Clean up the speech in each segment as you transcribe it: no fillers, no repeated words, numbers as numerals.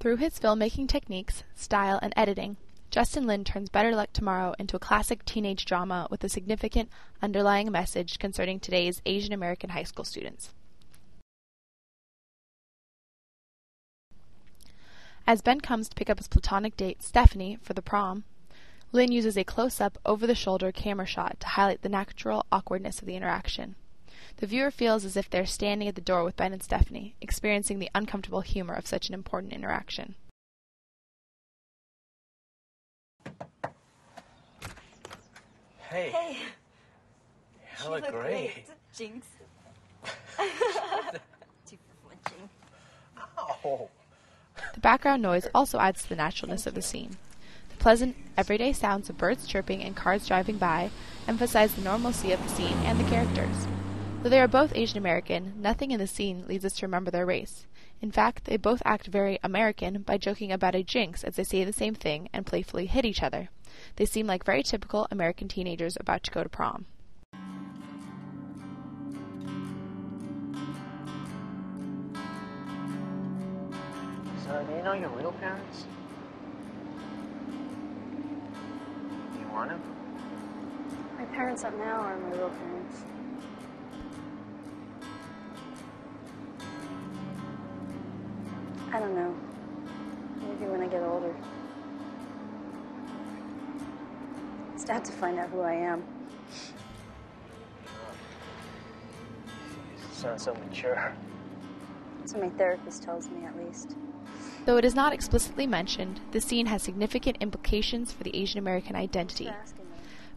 Through his filmmaking techniques, style, and editing, Justin Lin turns Better Luck Tomorrow into a classic teenage drama with a significant underlying message concerning today's Asian American high school students. As Ben comes to pick up his platonic date, Stephanie, for the prom, Lin uses a close-up, over-the-shoulder camera shot to highlight the natural awkwardness of the interaction. The viewer feels as if they're standing at the door with Ben and Stephanie, experiencing the uncomfortable humor of such an important interaction. Hey. Hey. You look great. Jinx. Too flinching. Ow. The background noise also adds to the naturalness of the scene. The pleasant, everyday sounds of birds chirping and cars driving by emphasize the normalcy of the scene and the characters. Though they are both Asian American, nothing in the scene leads us to remember their race. In fact, they both act very American by joking about a jinx as they say the same thing and playfully hit each other. They seem like very typical American teenagers about to go to prom. So, do you know your real parents? Do you want them? My parents up now are my real parents. I don't know. Maybe when I get older. It's time to find out who I am. You sound so mature. So my therapist tells me, at least. Though it is not explicitly mentioned, the scene has significant implications for the Asian American identity.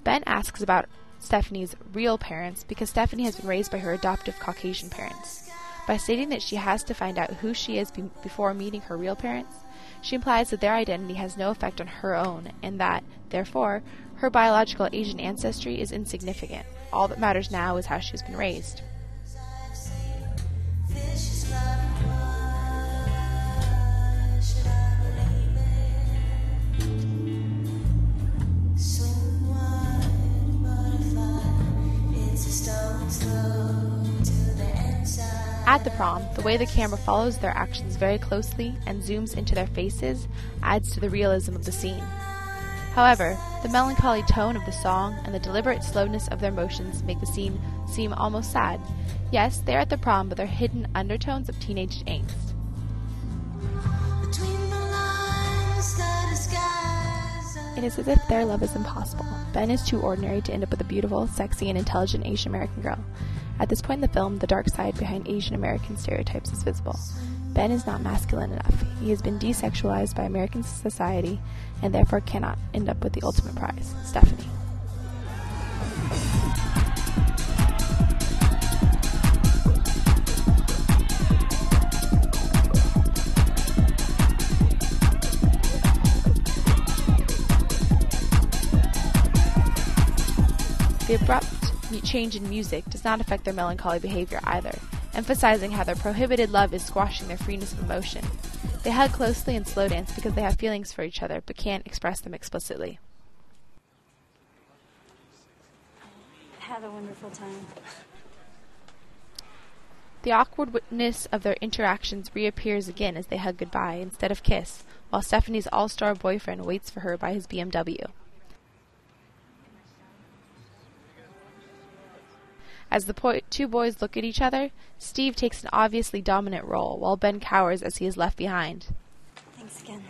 Ben asks about Stephanie's real parents because Stephanie has been raised by her adoptive Caucasian parents. By stating that she has to find out who she is before meeting her real parents, she implies that their identity has no effect on her own and that, therefore, her biological Asian ancestry is insignificant. All that matters now is how she has been raised. At the prom, the way the camera follows their actions very closely and zooms into their faces adds to the realism of the scene. However, the melancholy tone of the song and the deliberate slowness of their motions make the scene seem almost sad. Yes, they are at the prom, but there are hidden undertones of teenage angst. It is as if their love is impossible. Ben is too ordinary to end up with a beautiful, sexy, and intelligent Asian American girl. At this point in the film, the dark side behind Asian American stereotypes is visible. Ben is not masculine enough. He has been desexualized by American society and therefore cannot end up with the ultimate prize, Stephanie. The abrupt change in music does not affect their melancholy behavior either, emphasizing how their prohibited love is squashing their freeness of emotion. They hug closely and slow dance because they have feelings for each other but can't express them explicitly. I had a wonderful time. The awkwardness of their interactions reappears again as they hug goodbye instead of kiss, while Stephanie's all-star boyfriend waits for her by his BMW. As the two boys look at each other, Steve takes an obviously dominant role, while Ben cowers as he is left behind. Thanks again.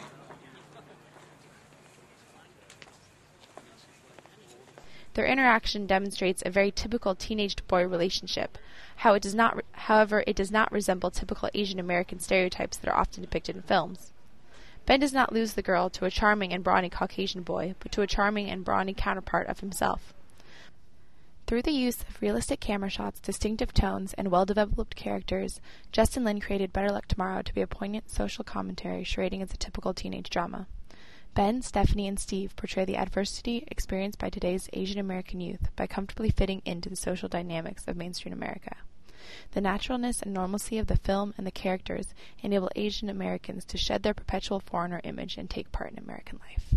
Their interaction demonstrates a very typical teenage-boy relationship. However, it does not resemble typical Asian American stereotypes that are often depicted in films. Ben does not lose the girl to a charming and brawny Caucasian boy, but to a charming and brawny counterpart of himself. Through the use of realistic camera shots, distinctive tones, and well-developed characters, Justin Lin created Better Luck Tomorrow to be a poignant social commentary charading as a typical teenage drama. Ben, Stephanie, and Steve portray the adversity experienced by today's Asian American youth by comfortably fitting into the social dynamics of mainstream America. The naturalness and normalcy of the film and the characters enable Asian Americans to shed their perpetual foreigner image and take part in American life.